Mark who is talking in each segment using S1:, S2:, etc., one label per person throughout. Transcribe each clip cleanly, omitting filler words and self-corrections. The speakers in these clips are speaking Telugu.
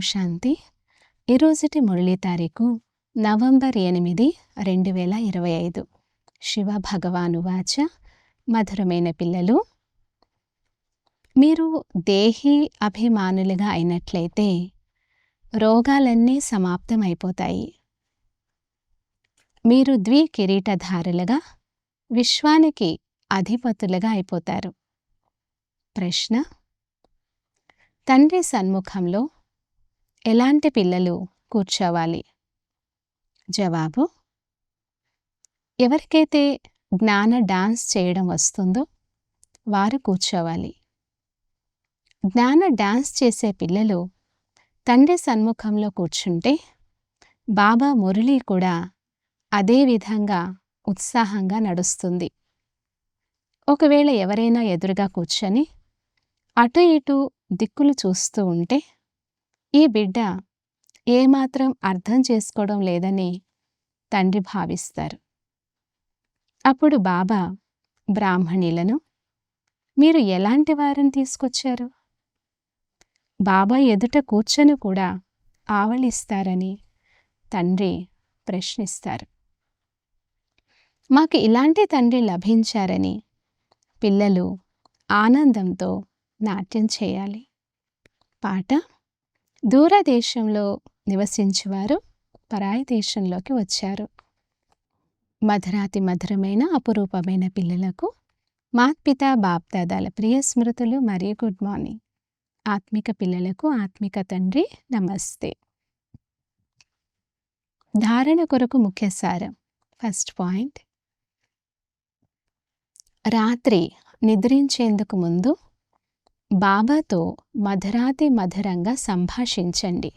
S1: శాంతి. ఈరోజుటి మురళీ తారీఖు నవంబర్ 8, 2025. శివ భగవానువాచ. మధురమైన పిల్లలు, మీరు దేహీ అభిమానులుగా అయినట్లయితే రోగాలన్నీ సమాప్తమైపోతాయి. మీరు ద్వికిరీటధారులుగా విశ్వానికి అధిపతులుగా అయిపోతారు. ప్రశ్న: తండ్రి సన్ముఖంలో ఎలాంటి పిల్లలు కూర్చోవాలి? జవాబు: ఎవరికైతే జ్ఞాన డాన్స్ చేయడం వస్తుందో వారు కూర్చోవాలి. జ్ఞాన డాన్స్ చేసే పిల్లలు తండ్రి సన్ముఖంలో కూర్చుంటే బాబా మురళి కూడా అదే విధంగా ఉత్సాహంగా నడుస్తుంది. ఒకవేళ ఎవరైనా ఎదురుగా కూర్చొని అటు ఇటు దిక్కులు చూస్తూ ఉంటే ఈ బిడ్డ ఏమాత్రం అర్థం చేసుకోవడం లేదని తండ్రి భావిస్తారు. అప్పుడు బాబా బ్రాహ్మణులను, మీరు ఎలాంటి వారిని తీసుకొచ్చారు? బాబా ఎదుట కూర్చొని కూడా ఆవలిస్తారని తండ్రి ప్రశ్నిస్తారు. మాకు ఇలాంటి తండ్రి లభించారని పిల్లలు ఆనందంతో నాట్యం చేయాలి. పాట: దూరదేశంలో నివసించేవారు పరాయి దేశంలోకి వచ్చారు. మధురాతి మధురమైన అపురూపమైన పిల్లలకు మాత్పిత బాప్దాదాల ప్రియ స్మృతులు మరియు గుడ్ మార్నింగ్. ఆత్మిక పిల్లలకు ఆత్మిక తండ్రి నమస్తే. ధారణ కొరకు ముఖ్య సారం. ఫస్ట్ పాయింట్: రాత్రి నిద్రించేందుకు ముందు బాబాతో మధురాతి మధురంగా సంభాషించండి.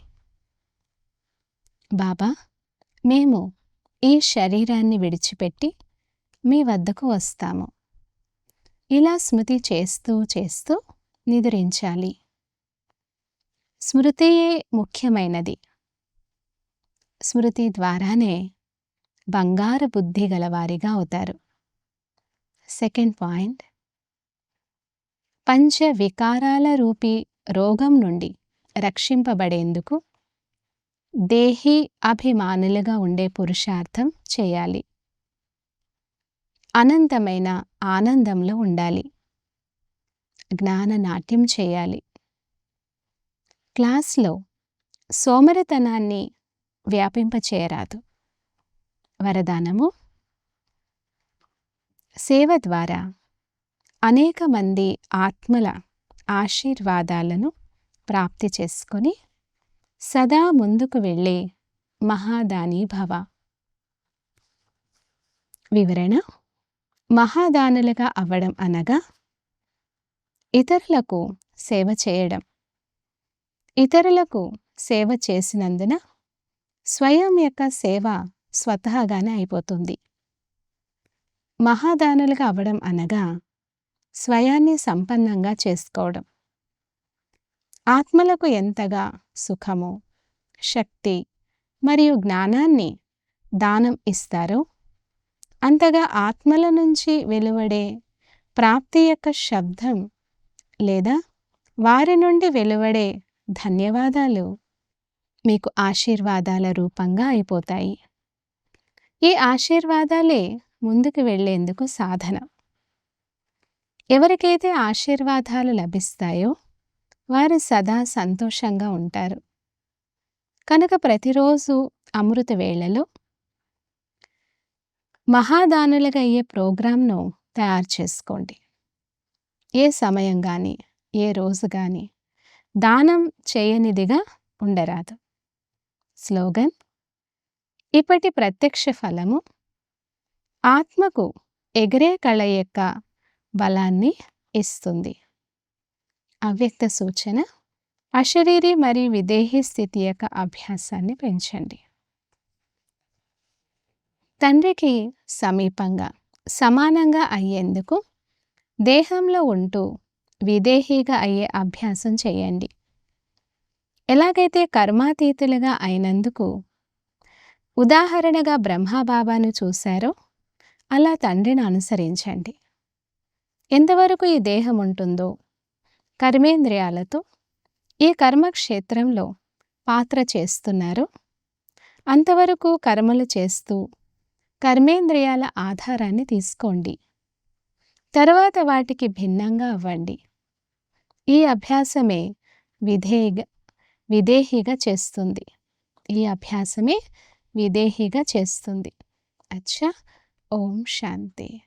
S1: బాబా, మేము ఈ శరీరాన్ని విడిచిపెట్టి మీ వద్దకు వస్తాము. ఇలా స్మృతి చేస్తూ చేస్తూ నిద్రించాలి. స్మృతియే ముఖ్యమైనది. స్మృతి ద్వారానే బంగారు బుద్ధి గలవారిగా అవుతారు. సెకండ్ పాయింట్: పంచ వికారాల రూపీ రోగం నుండి రక్షింపబడేందుకు దేహీ అభిమానులుగా ఉండే పురుషార్థం చేయాలి. అనంతమైన ఆనందంలో ఉండాలి. జ్ఞాన నాట్యం చేయాలి. క్లాస్లో సోమరితనాన్ని వ్యాపింపచేయరాదు. వరదానము: సేవ ద్వారా అనేక మంది ఆత్మల ఆశీర్వాదాలను ప్రాప్తి చేసుకొని సదా ముందుకు వెళ్ళే మహాదాని భవ. వివరణ: మహాదానులుగా అవ్వడం అనగా ఇతరులకు సేవ చేయడం. ఇతరులకు సేవ చేసినందున స్వయం యొక్క సేవ స్వతహాగానే అయిపోతుంది. మహాదానులుగా అవ్వడం అనగా స్వయాన్ని సంపన్నంగా చేసుకోవడం. ఆత్మలకు ఎంతగా సుఖము, శక్తి మరియు జ్ఞానాన్ని దానం ఇస్తారో అంతగా ఆత్మల నుంచి వెలువడే ప్రాప్తి యొక్క శబ్దం లేదా వారి నుండి వెలువడే ధన్యవాదాలు మీకు ఆశీర్వాదాల రూపంగా అయిపోతాయి. ఈ ఆశీర్వాదాలే ముందుకు వెళ్ళేందుకు సాధన. ఎవరికైతే ఆశీర్వాదాలు లభిస్తాయో వారు సదా సంతోషంగా ఉంటారు. కనుక ప్రతిరోజు అమృత వేళలో మహాదానులుగా అయ్యే ప్రోగ్రాంను తయారు చేసుకోండి. ఏ సమయం కానీ ఏ రోజు కానీ దానం చేయనిదిగా ఉండరాదు. స్లోగన్: ఇప్పటి ప్రత్యక్ష ఫలము ఆత్మకు ఎగిరే కళ యొక్క బలాన్ని ఇస్తుంది. అవ్యక్త సూచన: అశరీరి మరియు విదేహీ స్థితి యొక్క అభ్యాసాన్ని పెంచండి. తండ్రికి సమీపంగా సమానంగా అయ్యేందుకు దేహంలో ఉంటూ విదేహీగా అయ్యే అభ్యాసం చేయండి. ఎలాగైతే కర్మాతీతులుగా అయినందుకు ఉదాహరణగా బ్రహ్మబాబాను చూశారో అలా తండ్రిని అనుసరించండి. ఎంతవరకు ఈ దేహం ఉంటుందో కర్మేంద్రియాలతో ఈ కర్మక్షేత్రంలో పాత్ర చేస్తున్నారు అంతవరకు కర్మలు చేస్తూ కర్మేంద్రియాల ఆధారాన్ని తీసుకోండి. తర్వాత వాటికి భిన్నంగా అవ్వండి. ఈ అభ్యాసమే విదేహిగా చేస్తుంది. ఈ అభ్యాసమే విదేహిగా చేస్తుంది. అచ్చా. ఓం శాంతి.